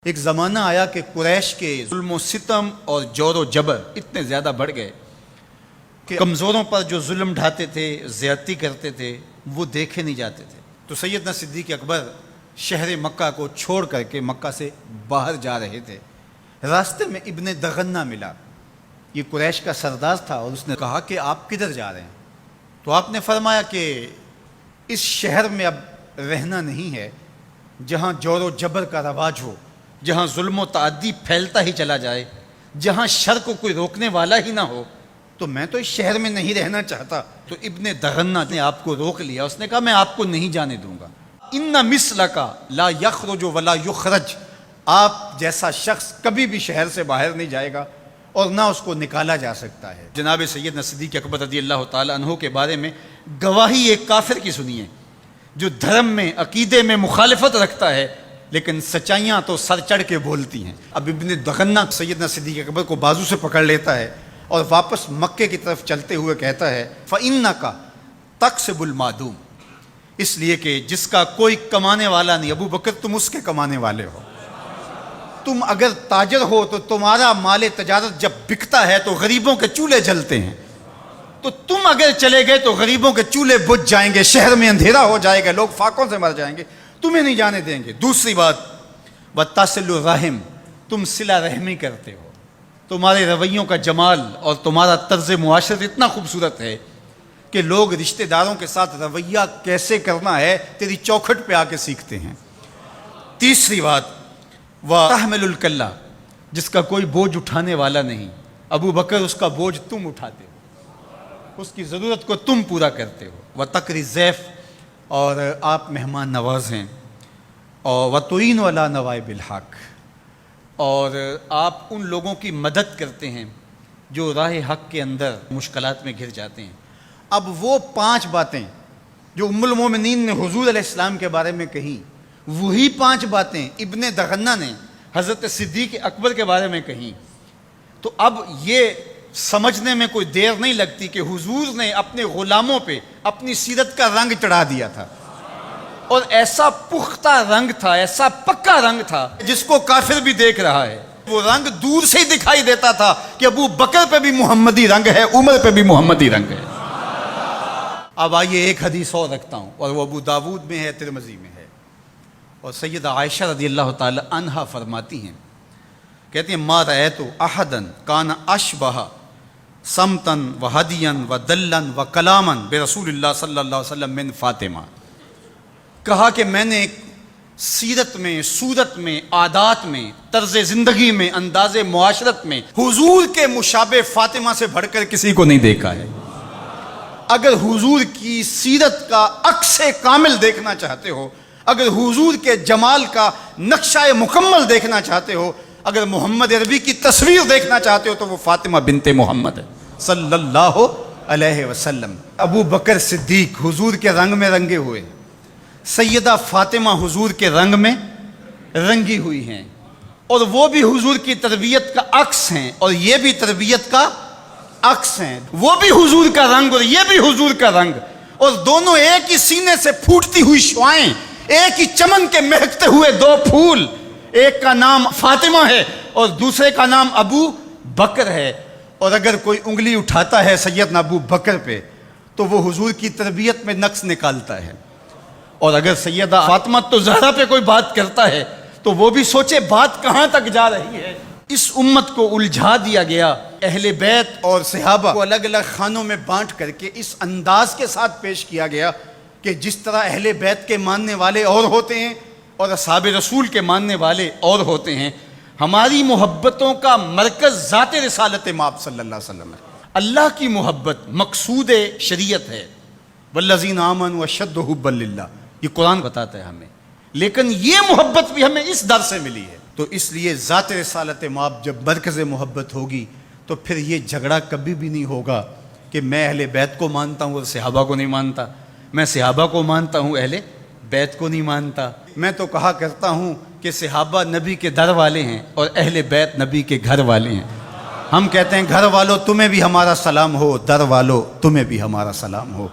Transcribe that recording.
ایک زمانہ آیا کہ قریش کے ظلم و ستم اور جور و جبر اتنے زیادہ بڑھ گئے کہ کمزوروں پر جو ظلم ڈھاتے تھے، زیادتی کرتے تھے، وہ دیکھے نہیں جاتے تھے۔ تو سیدنا صدیق اکبر شہر مکہ کو چھوڑ کر کے مکہ سے باہر جا رہے تھے۔ راستے میں ابن دغنہ ملا، یہ قریش کا سردار تھا، اور اس نے کہا کہ آپ کدھر جا رہے ہیں؟ تو آپ نے فرمایا کہ اس شہر میں اب رہنا نہیں ہے جہاں جور و جبر کا رواج ہو، جہاں ظلم و تعدی پھیلتا ہی چلا جائے، جہاں شر کو کوئی روکنے والا ہی نہ ہو، تو میں تو اس شہر میں نہیں رہنا چاہتا۔ تو ابن دغنہ نے آپ کو روک لیا، اس نے کہا میں آپ کو نہیں جانے دوں گا۔ ان مثلک لا یخرج ولا یخرج، آپ جیسا شخص کبھی بھی شہر سے باہر نہیں جائے گا اور نہ اس کو نکالا جا سکتا ہے۔ جناب سیدنا صدیق اکبر رضی اللہ تعالی عنہ کے بارے میں گواہی ایک کافر کی سنیے جو دھرم میں، عقیدے میں مخالفت رکھتا ہے، لیکن سچائیاں تو سر چڑھ کے بولتی ہیں۔ اب ابن دغنہ سیدنا صدیق اکبر کو بازو سے پکڑ لیتا ہے اور واپس مکے کی طرف چلتے ہوئے کہتا ہے فَإِنَّكَ تَكْسِبُ الْمَعْدُومَ، اس لیے کہ جس کا کوئی کمانے والا نہیں، ابو بکر تم اس کے کمانے والے ہو۔ تم اگر تاجر ہو تو تمہارا مال تجارت جب بکتا ہے تو غریبوں کے چولہے جلتے ہیں، تو تم اگر چلے گئے تو غریبوں کے چولہے بجھ جائیں گے، شہر میں اندھیرا ہو جائے گا، لوگ فاقوں سے مر جائیں گے، تمہیں نہیں جانے دیں گے۔ دوسری بات وَتَصِلُ الرَّحِمَ، تم صلہ رحمی کرتے ہو، تمہارے رویوں کا جمال اور تمہارا طرز معاشرت اتنا خوبصورت ہے کہ لوگ رشتہ داروں کے ساتھ رویہ کیسے کرنا ہے تیری چوکھٹ پہ آ کے سیکھتے ہیں۔ تیسری بات وَتَحْمِلُ الْكَلَّ، جس کا کوئی بوجھ اٹھانے والا نہیں، ابو بکر اس کا بوجھ تم اٹھاتے ہو، اس کی ضرورت کو تم پورا کرتے ہو۔ وَتَقْرِي الضَّيْفَ، اور آپ مہمان نواز ہیں، اور وَتُعِينُ عَلَىٰ نَوَائِبِ الْحَقِّ، اور آپ ان لوگوں کی مدد کرتے ہیں جو راہ حق کے اندر مشکلات میں گھر جاتے ہیں۔ اب وہ 5 باتیں جو ام المومنین نے حضور علیہ السلام کے بارے میں کہیں، وہی 5 باتیں ابن دغنہ نے حضرت صدیق اکبر کے بارے میں کہیں۔ تو اب یہ سمجھنے میں کوئی دیر نہیں لگتی کہ حضور نے اپنے غلاموں پہ اپنی سیرت کا رنگ چڑھا دیا تھا، اور ایسا پختہ رنگ تھا، ایسا پکا رنگ تھا جس کو کافر بھی دیکھ رہا ہے۔ وہ رنگ دور سے ہی دکھائی دیتا تھا کہ ابو بکر پہ بھی محمدی رنگ ہے، عمر پہ بھی محمدی رنگ ہے۔ اب آئیے ایک حدیث اور رکھتا ہوں، اور وہ ابو داود میں ہے، ترمذی میں ہے، اور سیدہ عائشہ رضی اللہ تعالی عنہا فرماتی ہیں، کہتی ہیں ما رأیت احدا کان اشبہ سمتن و ہدین و دلن و کلامن برسول اللہ صلی اللہ علیہ وسلم من فاطمہ، کہا کہ میں نے سیرت میں، صورت میں، عادات میں، طرز زندگی میں، انداز معاشرت میں حضور کے مشابہ فاطمہ سے بڑھ کر کسی کو نہیں دیکھا ہے۔ اگر حضور کی سیرت کا عکس کامل دیکھنا چاہتے ہو، اگر حضور کے جمال کا نقشہ مکمل دیکھنا چاہتے ہو، اگر محمد عربی کی تصویر دیکھنا چاہتے ہو، تو وہ فاطمہ بنت محمد ہے صلی اللہ علیہ وسلم۔ ابو بکر صدیق حضور کے رنگ میں رنگے ہوئے، سیدہ فاطمہ حضور کے رنگ میں رنگی ہوئی ہیں، اور وہ بھی حضور کی تربیت کا عکس ہیں، اور یہ بھی تربیت کا عکس ہیں۔ وہ بھی حضور کا رنگ اور یہ بھی حضور کا رنگ، اور دونوں ایک ہی سینے سے پھوٹتی ہوئی شعائیں، ایک ہی چمن کے مہکتے ہوئے 2 پھول، ایک کا نام فاطمہ ہے اور دوسرے کا نام ابو بکر ہے۔ اور اگر کوئی انگلی اٹھاتا ہے سیدنا ابو بکر پہ تو وہ حضور کی تربیت میں نقص نکالتا ہے، اور اگر سیدہ فاطمہ تو زہرا پہ کوئی بات کرتا ہے تو وہ بھی سوچے بات کہاں تک جا رہی ہے۔ اس امت کو الجھا دیا گیا، اہل بیت اور صحابہ کو الگ الگ خانوں میں بانٹ کر کے اس انداز کے ساتھ پیش کیا گیا کہ جس طرح اہل بیت کے ماننے والے اور ہوتے ہیں اور اصحاب رسول کے ماننے والے اور ہوتے ہیں۔ ہماری محبتوں کا مرکز ذات رسالت مآب صلی اللہ علیہ وسلم ہے۔ اللہ کی محبت مقصود شریعت ہے، والذین آمنوا اشد حبا للہ، یہ قرآن بتاتا ہے ہمیں، لیکن یہ محبت بھی ہمیں اس در سے ملی ہے۔ تو اس لیے ذات رسالت مآب جب مرکز محبت ہوگی تو پھر یہ جھگڑا کبھی بھی نہیں ہوگا کہ میں اہل بیت کو مانتا ہوں اور صحابہ کو نہیں مانتا، میں صحابہ کو مانتا ہوں اہل بیت کو نہیں مانتا۔ میں تو کہا کرتا ہوں کہ صحابہ نبی کے در والے ہیں اور اہل بیت نبی کے گھر والے ہیں۔ ہم کہتے ہیں گھر والوں تمہیں بھی ہمارا سلام ہو، در والوں تمہیں بھی ہمارا سلام ہو۔